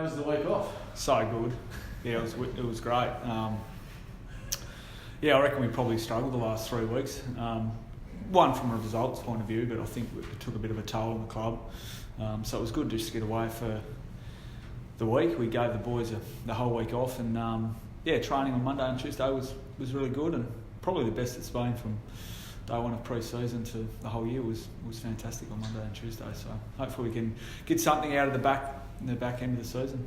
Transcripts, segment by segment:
was the week off? So good. Yeah, it was great. I reckon we probably struggled the last 3 weeks. One from a results point of view, but I think it took a bit of a toll on the club. So it was good just to get away for the week. We gave the boys the whole week off, and training on Monday and Tuesday was really good, and probably the best it's been from day one of pre-season to the whole year was fantastic on Monday and Tuesday. So hopefully we can get something out of the back end of the season.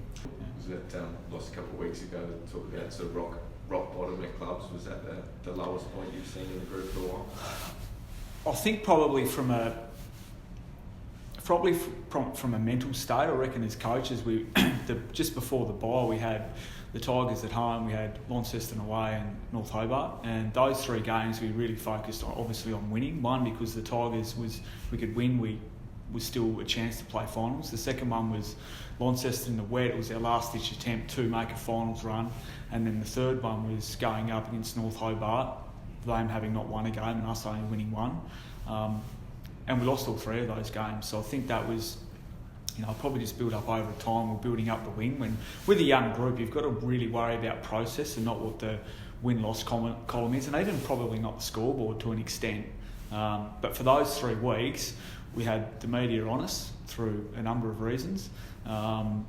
Was that lost a couple of weeks ago to talk about sort of rock bottom at clubs? Was that the lowest point you've seen in the group for a while? I think probably from a mental state. I reckon as coaches, just before the bye we had the Tigers at home, we had Launceston away and North Hobart, and those 3 games we really focused on, obviously on winning. One, because the Tigers we could win, was still a chance to play finals. The second one was Launceston in the wet. It was our last ditch attempt to make a finals run, and then the third one was going up against North Hobart, them having not won a game and us only winning one, and we lost all 3 of those games. So I think that was, probably just build up over time. We're building up the win. When with a young group, you've got to really worry about process and not what the win-loss column is, and even probably not the scoreboard to an extent. But for those 3 weeks, we had the media on us through a number of reasons. The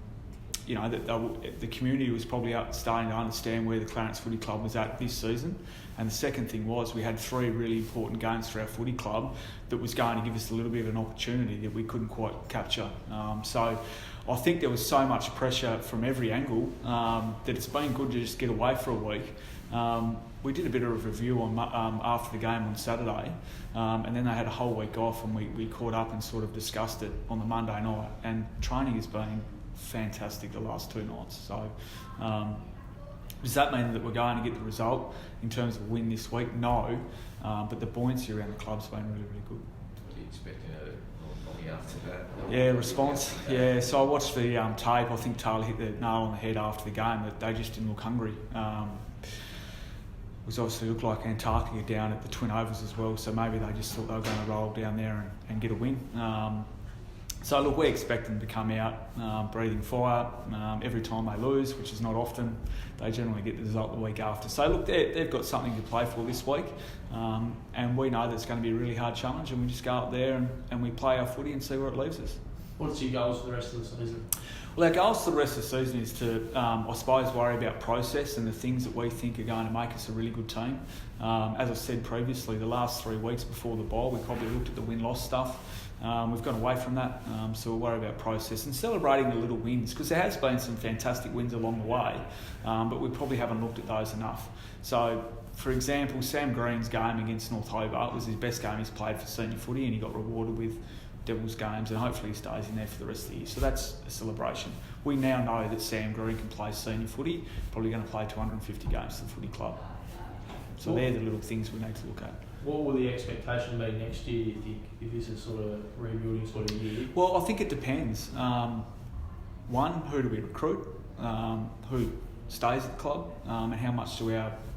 community was probably starting to understand where the Clarence Footy Club was at this season. And the second thing was we had 3 really important games for our footy club that was going to give us a little bit of an opportunity that we couldn't quite capture. So I think there was so much pressure from every angle that it's been good to just get away for a week. We did a bit of a review on after the game on Saturday, and then they had a whole week off, and we caught up and sort of discussed it on the Monday night. And training has been fantastic the last 2 nights. So does that mean that we're going to get the result in terms of a win this week? No, but the buoyancy around the club's been really, really good. What are you expecting on the after that? Yeah, response. Yeah, so I watched the tape. I think Taylor hit the nail on the head after the game that they just didn't look hungry. It obviously looked like Antarctica down at the Twin Ovals as well, so maybe they just thought they were going to roll down there and get a win. So look, we expect them to come out breathing fire. Every time they lose, which is not often, they generally get the result the week after. So look, they've got something to play for this week, and we know that it's going to be a really hard challenge, and we just go up there and we play our footy and see where it leaves us. What's your goals for the rest of the season? Well, our goals for the rest of the season is to, I suppose, worry about process and the things that we think are going to make us a really good team. As I said previously, the last 3 weeks before the bye, we probably looked at the win-loss stuff. We've gone away from that, so we'll worry about process and celebrating the little wins, because there has been some fantastic wins along the way, but we probably haven't looked at those enough. So, for example, Sam Green's game against North Hobart was his best game he's played for senior footy, and he got rewarded with Devils games, and hopefully he stays in there for the rest of the year. So that's a celebration. We now know that Sam Green can play senior footy, probably going to play 250 games for the footy club. So they're the little things we need to look at. What will the expectation be next year, do you think, if this is sort of a rebuilding sort of year? Well, I think it depends. One, who do we recruit? Who stays at the club? And how much do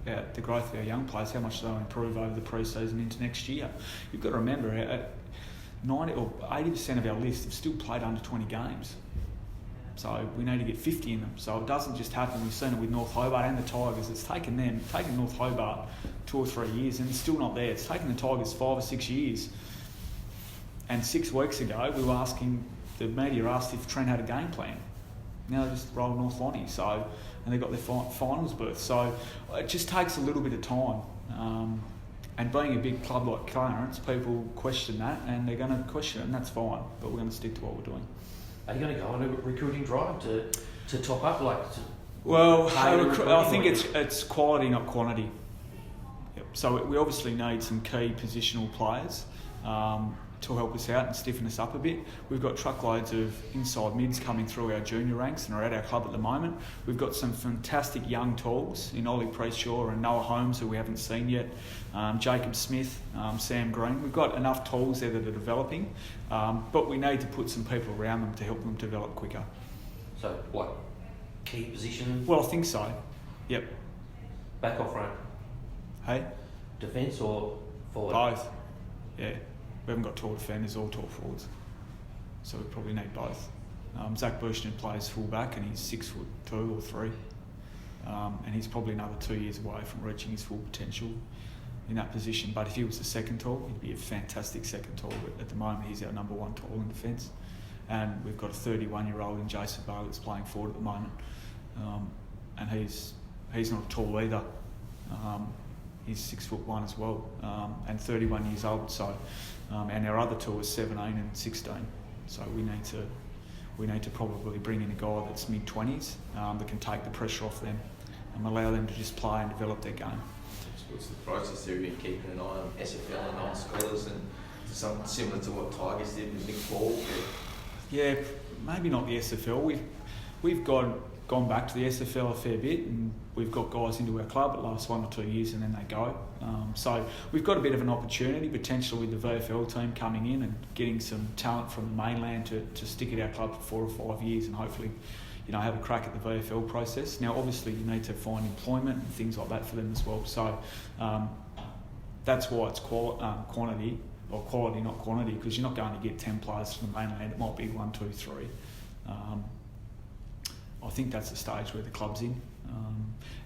the growth of our young players, how much do they improve over the pre-season into next year? You've got to remember, 90 or 80% of our list have still played under 20 games. So we need to get 50 in them. So it doesn't just happen. We've seen it with North Hobart and the Tigers. It's taken North Hobart 2 or 3 years, and it's still not there. It's taken the Tigers 5 or 6 years. And 6 weeks ago, the media asked if Trent had a game plan. Now they just roll North Lonnie, and they got their finals berth. So it just takes a little bit of time. And being a big club like Clarence, people question that, and they're going to question it, and that's fine. But we're going to stick to what we're doing. Are you going to go on a recruiting drive to top up, I think it's quality, not quantity. Yep. So we obviously need some key positional players to help us out and stiffen us up a bit. We've got truckloads of inside mids coming through our junior ranks and are at our club at the moment. We've got some fantastic young tools in Ollie Preshaw and Noah Holmes, who we haven't seen yet, Jacob Smith, Sam Green. We've got enough tools there that are developing, but we need to put some people around them to help them develop quicker. So, key position? Well, I think so. Yep. Back or front? Hey? Defence or forward? Both. Yeah. We haven't got tall defenders or tall forwards, so we probably need both. Zach Burshton plays fullback and he's 6'2" or 3", and he's probably another 2 years away from reaching his full potential in that position. But if he was the second tall, he'd be a fantastic second tall. But at the moment, he's our number one tall in defence, and we've got a 31-year-old in Jason Barley that's playing forward at the moment, and he's not tall either. He's 6'1" as well, and 31 years old. So, and our other two are 17 and 16. So we need to probably bring in a guy that's mid-20s that can take the pressure off them and allow them to just play and develop their game. What's the process there? You've been keeping an eye on SFL and non-scholars, and something similar to what Tigers did with Nick Ball? Yeah, maybe not the SFL. We've gone back to the SFL a fair bit, and we've got guys into our club that last 1 or 2 years and then they go. So we've got a bit of an opportunity potentially with the VFL team coming in and getting some talent from the mainland to stick at our club for 4 or 5 years and hopefully, have a crack at the VFL process. Now, obviously, you need to find employment and things like that for them as well. So that's why it's quantity, or quality, not quantity, because you're not going to get 10 players from the mainland. It might be 1, 2, 3. I think that's the stage where the club's in.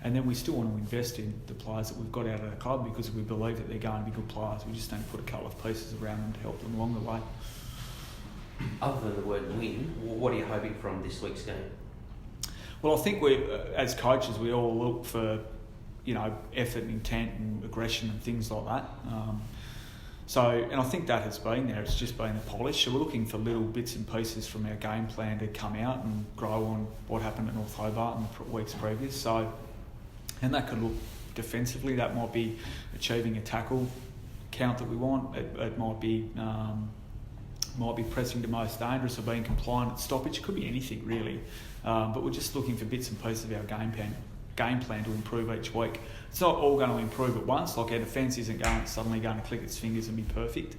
And then we still want to invest in the players that we've got out of the club because we believe that they're going to be good players. We just need to put a couple of pieces around them to help them along the way. Other than the word win, what are you hoping from this week's game? Well, I think as coaches, we all look for, effort and intent and aggression and things like that. And I think that has been there. It's just been the polish. So we're looking for little bits and pieces from our game plan to come out and grow on what happened at North Hobart in the weeks previous. So, and that could look defensively. That might be achieving a tackle count that we want. It might be pressing to most dangerous or being compliant at stoppage. It could be anything really. But we're just looking for bits and pieces of our game plan to improve each week. It's not all going to improve at once. Like our defence isn't suddenly going to click its fingers and be perfect.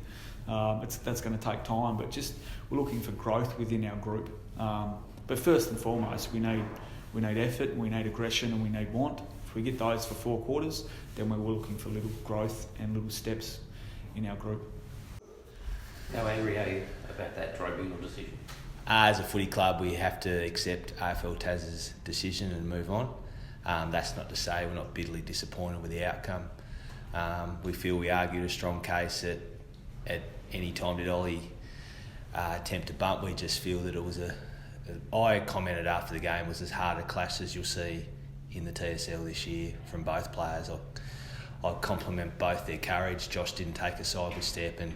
That's going to take time. But just we're looking for growth within our group. But first and foremost, we need effort, and we need aggression, and we need want. If we get those for 4 quarters, then we're looking for little growth and little steps in our group. How angry are you about that tribunal decision? As a footy club, we have to accept AFL Tas's decision and move on. That's not to say we're not bitterly disappointed with the outcome. We feel we argued a strong case at any time did Ollie attempt to bump. We just feel that it was I commented after the game, was as hard a clash as you'll see in the TSL this year from both players. I compliment both their courage. Josh didn't take a sideward step, and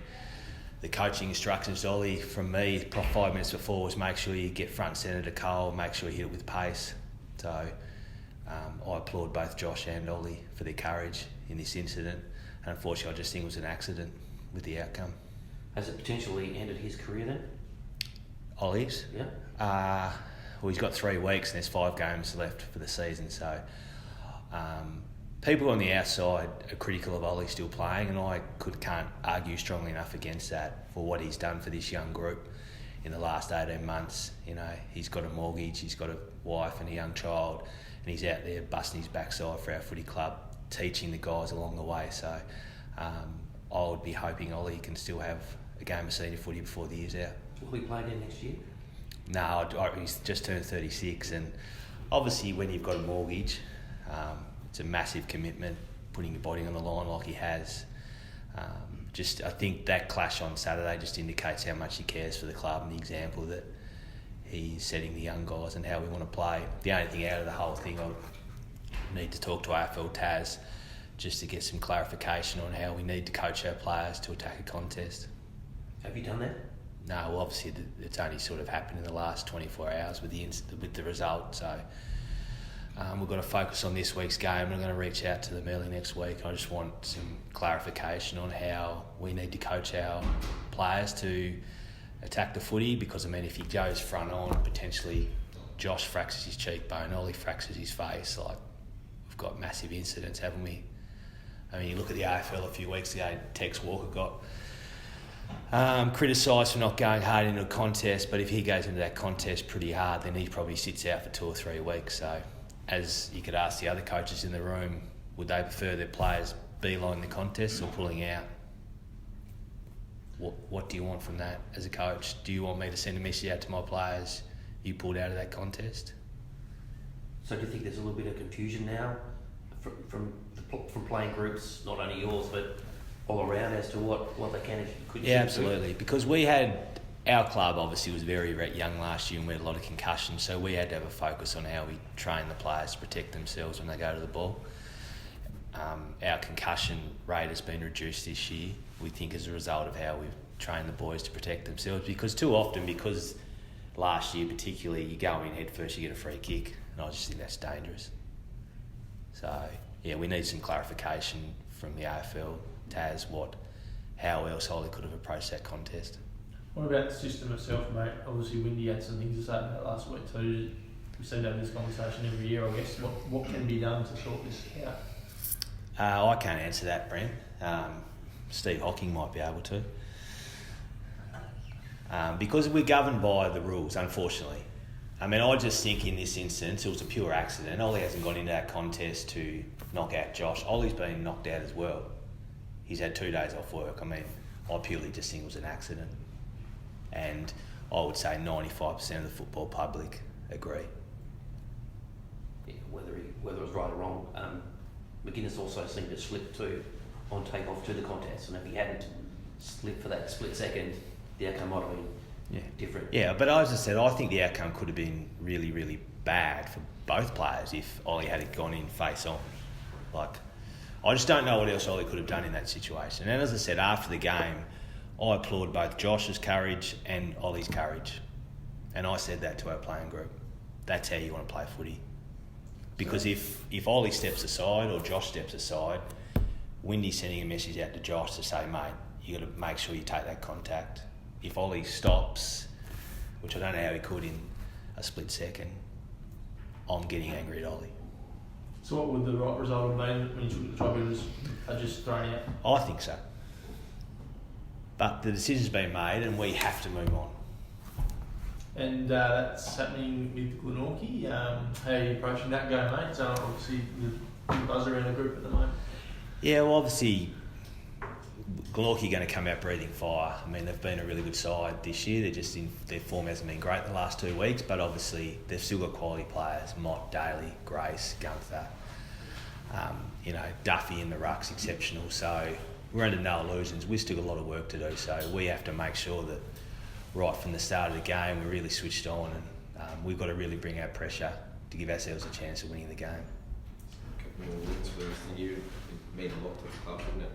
the coaching instructions to Ollie from me 5 minutes before was make sure you get front centre to Cole, make sure you hit it with pace. So I applaud both Josh and Ollie for their courage in this incident. And unfortunately, I just think it was an accident with the outcome. Has it potentially ended his career then? Ollie's? Yeah. Well, he's got 3 weeks and there's 5 games left for the season. So people on the outside are critical of Ollie still playing, and I can't argue strongly enough against that for what he's done for this young group in the last 18 months. He's got a mortgage, he's got a wife and a young child, and he's out there busting his backside for our footy club, teaching the guys along the way. So I would be hoping Ollie can still have a game of senior footy before the year's out. Will he play again next year? No, he's just turned 36, and obviously when you've got a mortgage, it's a massive commitment, putting your body on the line like he has. I think that clash on Saturday just indicates how much he cares for the club and the example that he's setting the young guys and how we want to play. The only thing out of the whole thing, I need to talk to AFL Tas just to get some clarification on how we need to coach our players to attack a contest. Have you done that? No, well, obviously it's only sort of happened in the last 24 hours with the result. So we've got to focus on this week's game, and I'm going to reach out to them early next week. I just want some clarification on how we need to coach our players to attack the footy, because if he goes front on, potentially Josh fractures his cheekbone, Ollie fractures his face. We've got massive incidents, haven't we? You look at the AFL a few weeks ago, Tex Walker got criticised for not going hard into a contest, but if he goes into that contest pretty hard, then he probably sits out for 2 or 3 weeks. So, as you could ask the other coaches in the room, would they prefer their players beeline the contest or pulling out? What do you want from that as a coach? Do you want me to send a message out to my players? you pulled out of that contest. So do you think there's a little bit of confusion now from playing groups, not only yours but all around, as to what they can and could? Yeah, absolutely. Because we had, our club obviously was very young last year and we had a lot of concussions, so we had to have a focus on how we train the players to protect themselves when they go to the ball. Our concussion rate has been reduced this year, we think, as a result of how we've trained the boys to protect themselves, because too often, because last year particularly, you go in head first, you get a free kick, and I just think that's dangerous. So yeah, we need some clarification from the AFL, Taz, how else Holly could have approached that contest. What about the system itself, mate? Obviously, Windy had some things to say about last week too. We seem to have this conversation every year, I guess. What can be done to sort this out? I can't answer that, Brent. Steve Hocking might be able to. Because we're governed by the rules, unfortunately. I mean, I just think in this instance, it was a pure accident. Ollie hasn't gone into that contest to knock out Josh. Ollie's been knocked out as well. He's had 2 days off work. I mean, I purely just think it was an accident. And I would say 95% of the football public agree. Yeah, whether it was right or wrong. McGuinness also seemed to slip too on take-off to the contest, and if he hadn't slipped for that split second, the outcome might have been different. Yeah, but as I said, I think the outcome could have been really, really bad for both players if Ollie had gone in face on. I just don't know what else Ollie could have done in that situation. And as I said, after the game, I applaud both Josh's courage and Ollie's courage. And I said that to our playing group. That's how you want to play footy. Because if Ollie steps aside or Josh steps aside, Windy's sending a message out to Josh to say, mate, you got to make sure you take that contact. If Ollie stops, which I don't know how he could in a split second, I'm getting angry at Ollie. So what would the right result have been when you took the tribunals are just thrown out? I think so. But the decision's been made and we have to move on. And that's happening with Glenorchy. How are you approaching that game, mate? So obviously the buzz around the group at the moment. Yeah, well, obviously Glenorchy going to come out breathing fire. I mean, they've been a really good side this year. Their form hasn't been great the last 2 weeks, but obviously they've still got quality players: Mott, Daly, Grace, Gunther. Duffy in the ruck's exceptional. So we're under no illusions. We've still got a lot of work to do. So we have to make sure that right from the start of the game we're really switched on, and we've got to really bring our pressure to give ourselves a chance of winning the game. A couple more wins for the rest of the year would mean a lot to the club, wouldn't it?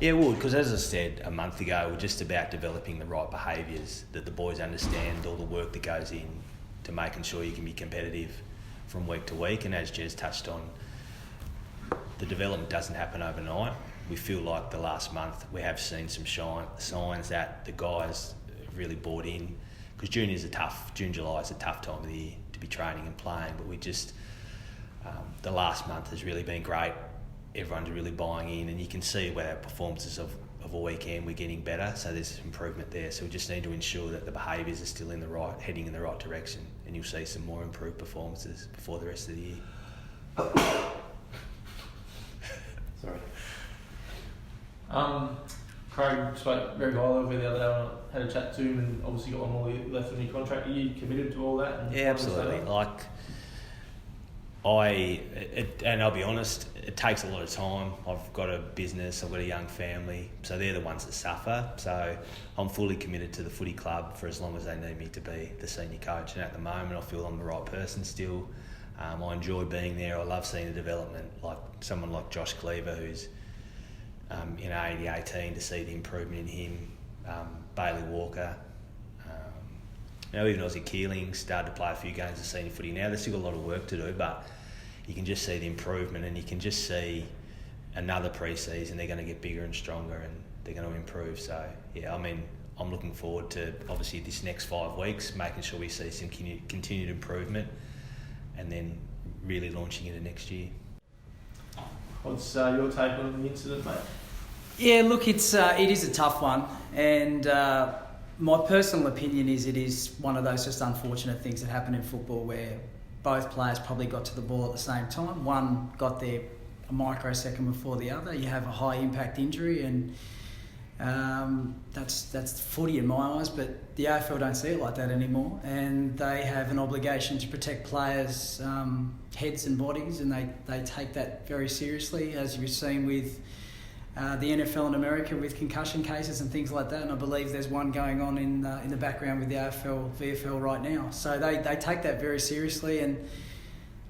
Yeah, it would, because as I said a month ago, we're just about developing the right behaviours, that the boys understand all the work that goes in to making sure you can be competitive from week to week. And as Jez touched on, the development doesn't happen overnight. We feel like the last month we have seen some signs that the guys have really bought in, because June, July is a tough time of the year to be training and playing, but we just, the last month has really been great. Everyone's really buying in, and you can see where our performances of a weekend, we're getting better, so there's improvement there. So we just need to ensure that the behaviours are still heading in the right direction, and you'll see some more improved performances before the rest of the year. Sorry. Craig spoke very highly of it the other day when I had a chat to him, and obviously got one more left in your contract. Are you committed to all that? And yeah, absolutely. And I'll be honest, it takes a lot of time. I've got a business, I've got a young family, so they're the ones that suffer. So I'm fully committed to the footy club for as long as they need me to be the senior coach. And at the moment, I feel I'm the right person still. I enjoy being there. I love seeing the development, like someone like Josh Cleaver, who's in AD18, to see the improvement in him. Bailey Walker. Even Ozzy Keeling started to play a few games of senior footy now. They've still got a lot of work to do, but you can just see the improvement, and you can just see another pre-season. They're going to get bigger and stronger, and they're going to improve. So, yeah, I mean, I'm looking forward to, obviously, this next 5 weeks, making sure we see some continued improvement, and then really launching into next year. What's your take on the incident, mate? Yeah, look, it is a tough one, and my personal opinion is it is one of those just unfortunate things that happen in football where both players probably got to the ball at the same time. One got there a microsecond before the other. You have a high impact injury, and That's footy in my eyes, but the AFL don't see it like that anymore, and they have an obligation to protect players' heads and bodies, and they take that very seriously, as you've seen with the NFL in America with concussion cases and things like that, and I believe there's one going on in the background with the AFL, VFL right now. So they take that very seriously, and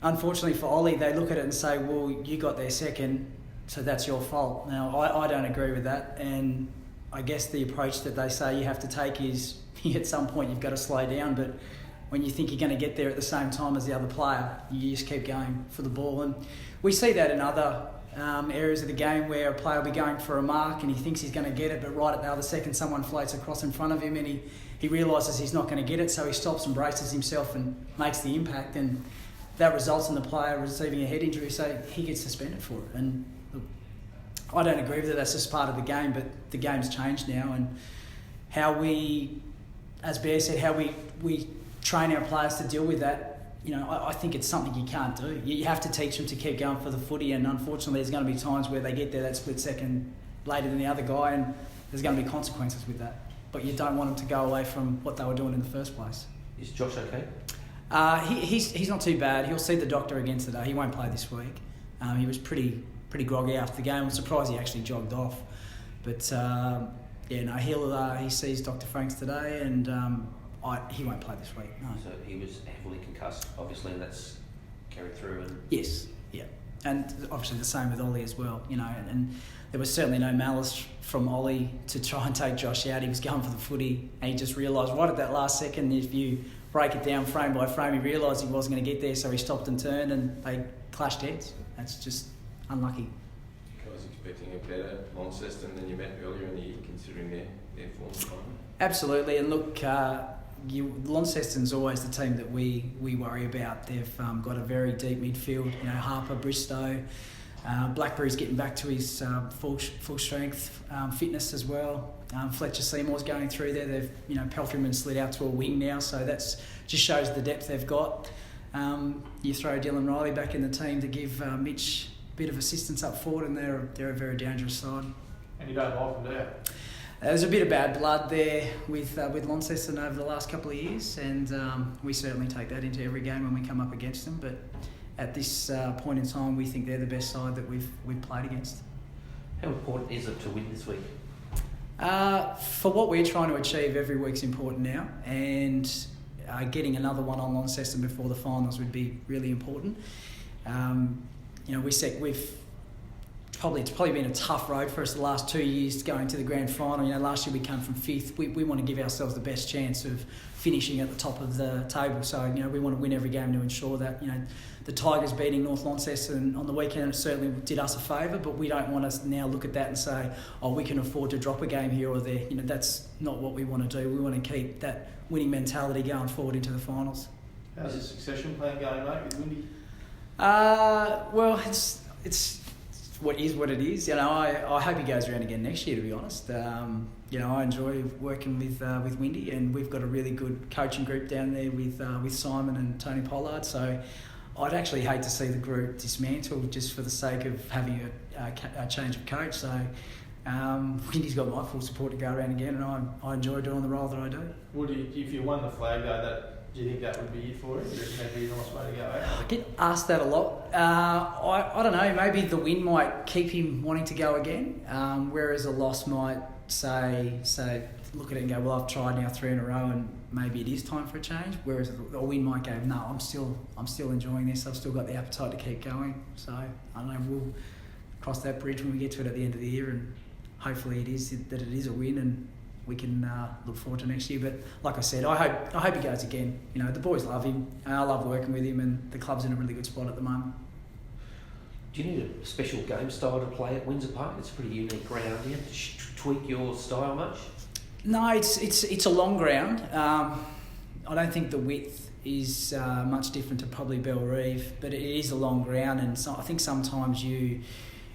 unfortunately for Ollie, they look at it and say, well, you got there second, so that's your fault. Now, I don't agree with that, and I guess the approach that they say you have to take is at some point you've got to slow down, but when you think you're going to get there at the same time as the other player, you just keep going for the ball. And we see that in other areas of the game where a player will be going for a mark and he thinks he's going to get it, but right at the other second someone floats across in front of him and he realises he's not going to get it, so he stops and braces himself and makes the impact, and that results in the player receiving a head injury, so he gets suspended for it. And look, I don't agree with it, that's just part of the game, but the game's changed now, and how we, as Bear said, how we train our players to deal with that, you know, I think it's something you can't do. You have to teach them to keep going for the footy, and unfortunately there's going to be times where they get there that split second later than the other guy, and there's going to be consequences with that. But you don't want them to go away from what they were doing in the first place. Is Josh okay? He's not too bad. He'll see the doctor again today. He won't play this week. He was pretty groggy after the game. I'm surprised he actually jogged off. But he sees Dr. Franks today, and he won't play this week. No. So he was heavily concussed, obviously, and that's carried through. And yes, yeah, and obviously the same with Ollie as well. You know, and there was certainly no malice from Ollie to try and take Josh out. He was going for the footy, and he just realised right at that last second, if you break it down frame by frame, he realised he wasn't going to get there, so he stopped and turned, and they clashed heads. That's just unlucky. I was expecting a better Launceston than you met earlier in the year, considering their form at the moment. Absolutely, and look, Launceston's always the team that we worry about. They've got a very deep midfield. You know, Harper, Bristow, Blackberry's getting back to his full strength fitness as well. Fletcher Seymour's going through there. They've, you know, Pelfreyman slid out to a wing now, so that's just shows the depth they've got. You throw Dylan Riley back in the team to give Mitch a bit of assistance up forward, and they're a very dangerous side. And you don't like them, do you? There's a bit of bad blood there with Launceston over the last couple of years, and we certainly take that into every game when we come up against them. But at this point in time, we think they're the best side that we've played against. How important is it to win this week? For what we're trying to achieve, every week's important now, and getting another one on Launceston before the finals would be really important. You know, it's probably been a tough road for us the last 2 years going to the grand final. You know, last year we came from fifth. We want to give ourselves the best chance of finishing at the top of the table. So, you know, we want to win every game to ensure that, you know, the Tigers beating North Launceston on the weekend certainly did us a favour, but we don't want to now look at that and say, oh, we can afford to drop a game here or there. You know, that's not what we want to do. We want to keep that winning mentality going forward into the finals. How's the succession plan going, mate, with Windy? Well, it's what it is. You know, I hope he goes around again next year, to be honest. You know, I enjoy working with Windy, and we've got a really good coaching group down there with Simon and Tony Pollard. So I'd actually hate to see the group dismantled just for the sake of having a change of coach. So Windy's got my full support to go around again, and I enjoy doing the role that I do. If you won the flag though, do you think that would be it for it? Do you reckon that'd be a nice way to go out? I get asked that a lot. I don't know, maybe the win might keep him wanting to go again, whereas a loss might say look at it and go, well, I've tried now 3 in a row and maybe it is time for a change, whereas a win might go, no, I'm still enjoying this, I've still got the appetite to keep going. So I don't know, we'll cross that bridge when we get to it at the end of the year, and hopefully it is a win and we can look forward to next year. But like I said, I hope he goes again. You know, the boys love him, and I love working with him, and the club's in a really good spot at the moment. Do you need a special game style to play at Windsor Park? It's a pretty unique ground. Do you have to tweak your style much? No, it's a long ground. I don't think the width is much different to probably Bellerive, but it is a long ground, and so I think sometimes you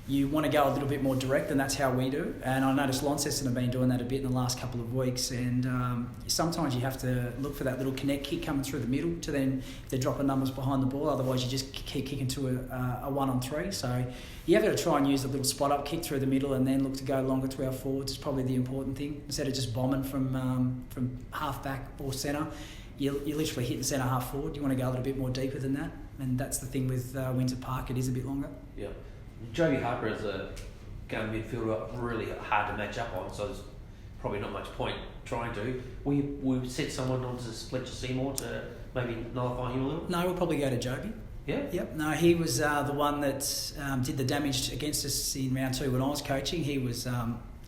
you want to go a little bit more direct, and that's how we do. And I noticed Launceston have been doing that a bit in the last couple of weeks. And sometimes you have to look for that little connect kick coming through the middle to then, if they're dropping numbers behind the ball, otherwise you just keep kicking to a 1-on-3. So you have got to try and use a little spot up kick through the middle and then look to go longer to our forwards. Is probably the important thing, instead of just bombing from half back or centre. You literally hit the centre half forward. You want to go a little bit more deeper than that, and that's the thing with Windsor Park. It is a bit longer. Yeah. Joey Harper as a game midfielder, really hard to match up on, so there's probably not much point trying to. We set someone on to Fletcher Seymour to maybe nullify him a little? No, we'll probably go to Joby. Yeah? Yep. No, he was the one that did the damage against us in round 2 when I was coaching. He was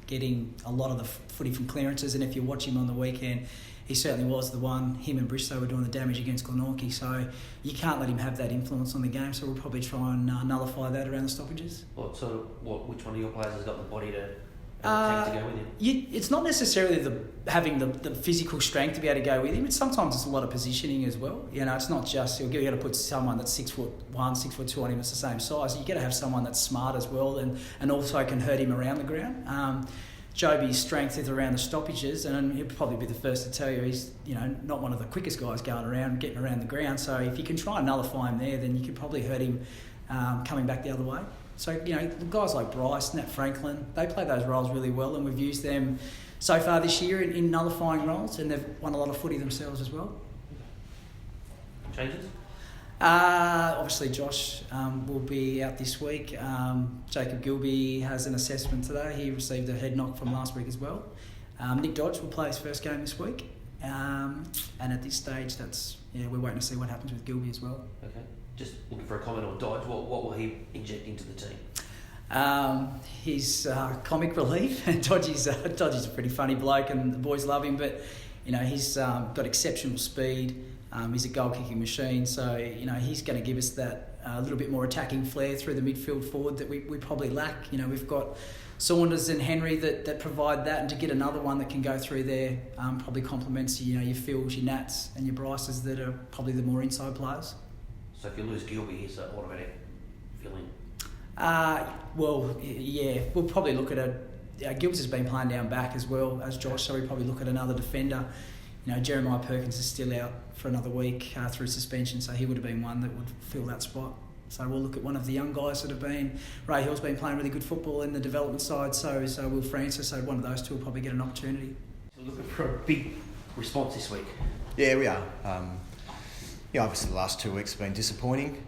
getting a lot of the footy from clearances, and if you watch him on the weekend, he certainly was the one. Him and Bristow were doing the damage against Glenorchy, so you can't let him have that influence on the game, so we'll probably try and nullify that around the stoppages. Which one of your players has got the body to take to go with him? It's not necessarily having the physical strength to be able to go with him. Sometimes it's a lot of positioning as well. You know, it's not just you've got to put someone that's 6'1", 6'2" on him that's the same size. You've got to have someone that's smart as well and also can hurt him around the ground. Joby's strength is around the stoppages, and he'll probably be the first to tell you he's not one of the quickest guys going around, getting around the ground. So if you can try and nullify him there, then you could probably hurt him coming back the other way. So, guys like Bryce, Nat Franklin, they play those roles really well, and we've used them so far this year in nullifying roles, and they've won a lot of footy themselves as well. Changes? Obviously, Josh will be out this week. Jacob Gilby has an assessment today. He received a head knock from last week as well. Nick Dodge will play his first game this week. And at this stage, we're waiting to see what happens with Gilby as well. Okay. Just looking for a comment on Dodge. What will he inject into the team? He's comic relief. Dodgy's a pretty funny bloke, and the boys love him. But he's got exceptional speed. He's a goal-kicking machine, so he's going to give us that little bit more attacking flair through the midfield forward that we probably lack. We've got Saunders and Henry that provide that, and to get another one that can go through there probably complements your Phils, your Nats, and your Bryces that are probably the more inside players. So if you lose Gilby, he's an automatic fill-in? We'll probably look at Gibbs has been playing down back as well as Josh, so we probably look at another defender. Jeremiah Perkins is still out for another week through suspension, so he would have been one that would fill that spot. So we'll look at one of the young guys that have been. Ray Hill's been playing really good football in the development side, so Will Francis. So one of those two will probably get an opportunity. So looking for a big response this week. Yeah, we are. Obviously the last 2 weeks have been disappointing.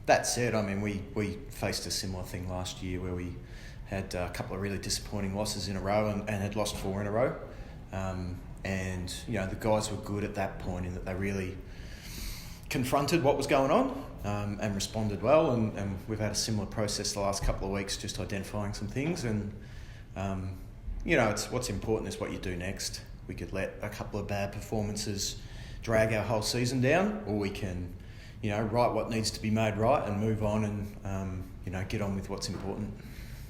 That said, we faced a similar thing last year where we had a couple of really disappointing losses in a row and had lost 4 in a row. And the guys were good at that point in that they really confronted what was going on and responded well. And we've had a similar process the last couple of weeks, just identifying some things. And it's what's important is what you do next. We could let a couple of bad performances drag our whole season down, or we can, write what needs to be made right and move on and get on with what's important.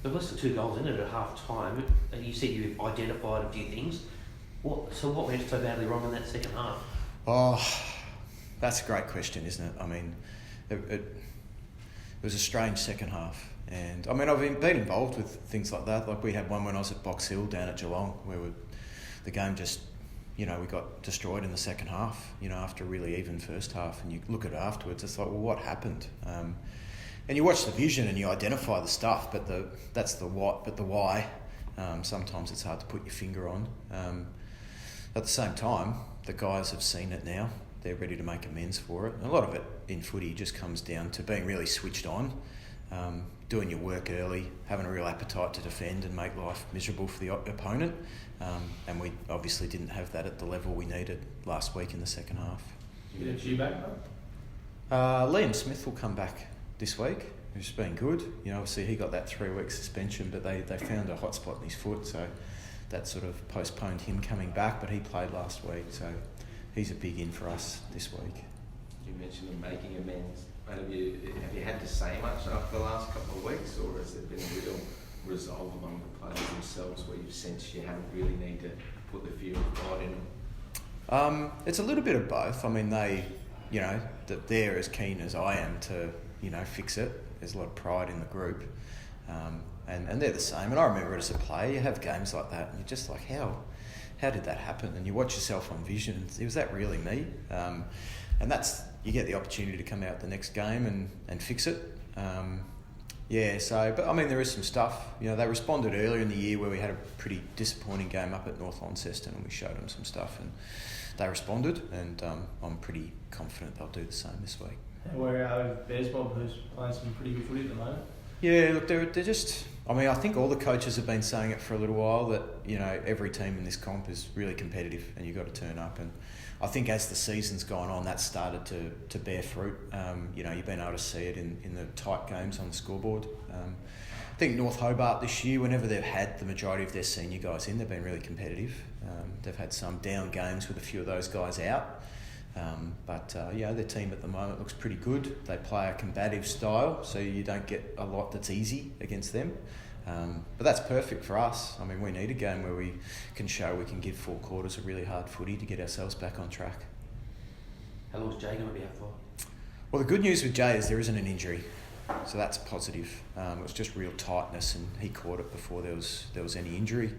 There was the 2 goals in it at half time, and you said you've identified a few things. What went so badly wrong in that second half? Oh, that's a great question, isn't it? It was a strange second half. And I've been involved with things like that. Like we had one when I was at Box Hill down at Geelong where the game just, we got destroyed in the second half, after a really even first half. And you look at it afterwards, it's like, well, what happened? And you watch the vision and you identify the stuff, but that's the what, but the why, sometimes it's hard to put your finger on. At the same time, the guys have seen it now. They're ready to make amends for it. And a lot of it in footy just comes down to being really switched on, doing your work early, having a real appetite to defend and make life miserable for the opponent. And we obviously didn't have that at the level we needed last week in the second half. You get a cheer back, Liam Smith will come back this week, who's been good. Obviously he got that 3-week suspension, but they found a hot spot in his foot, so that sort of postponed him coming back, but he played last week, so he's a big in for us this week. You mentioned them making amends. Have you had to say much after the last couple of weeks, or has there been a real resolve among the players themselves where you've sensed you haven't really need to put the fear of God in them? It's a little bit of both. They're as keen as I am to, fix it. There's a lot of pride in the group. And they're the same. And I remember it as a player, you have games like that and you're just like, how did that happen? And you watch yourself on vision and was that really me? And that's, you get the opportunity to come out the next game and fix it. But I mean, there is some stuff. You know, they responded earlier in the year where we had a pretty disappointing game up at North Launceston and we showed them some stuff and they responded, and I'm pretty confident they'll do the same this week. And we're Bears Bob, who's playing some pretty good footy at the moment. Yeah, look, they're just... I mean, I think all the coaches have been saying it for a little while that, you know, every team in this comp is really competitive and you've got to turn up. And I think as the season's gone on, that's started to bear fruit. You know, you've been able to see it in the tight games on the scoreboard. I think North Hobart this year, whenever they've had the majority of their senior guys in, they've been really competitive. They've had some down games with a few of those guys out. Their team at the moment looks pretty good. They play a combative style, so you don't get a lot that's easy against them. But that's perfect for us. I mean, we need a game where we can show we can give 4 quarters of really hard footy to get ourselves back on track. How long is Jay going to be out for? Well, the good news with Jay is there isn't an injury, so that's positive. It was just real tightness, and he caught it before there was any injury.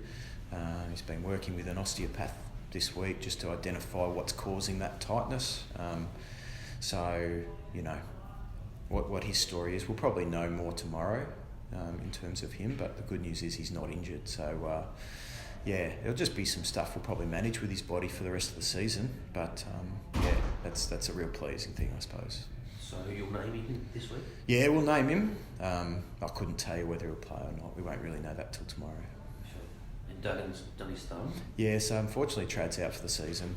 He's been working with an osteopath this week just to identify what's causing that tightness. So, you know, what his story is, we'll probably know more tomorrow in terms of him, but the good news is he's not injured. So, it'll just be some stuff we'll probably manage with his body for the rest of the season. But, that's a real pleasing thing, I suppose. So you'll name him this week? Yeah, we'll name him. I couldn't tell you whether he'll play or not. We won't really know that till tomorrow. And Duggan's done his thumb? Yeah, so unfortunately Trad's out for the season.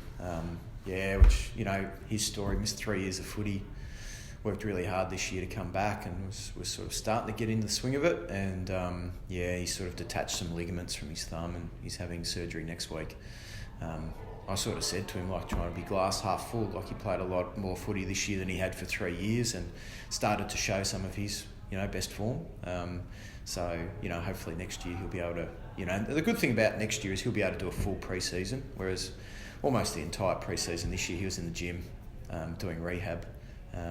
Which, you know, his story, missed 3 years of footy, worked really hard this year to come back and was sort of starting to get into the swing of it. And, he sort of detached some ligaments from his thumb and he's having surgery next week. I sort of said to him, like, trying to be glass half full, like he played a lot more footy this year than he had for 3 years and started to show some of his, you know, best form. Hopefully next year he'll be able to, you know, the good thing about next year is he'll be able to do a full pre-season, whereas almost the entire pre-season this year he was in the gym doing rehab.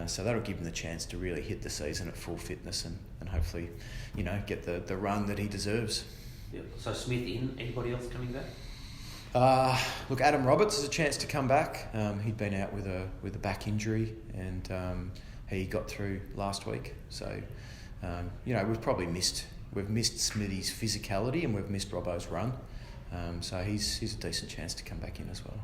So that'll give him the chance to really hit the season at full fitness and hopefully, you know, get the run that he deserves. Yeah. So Smith in, anybody else coming back? Look, Adam Roberts has a chance to come back. He'd been out with a back injury and he got through last week. So, we've missed Smithy's physicality and we've missed Robbo's run. So he's a decent chance to come back in as well.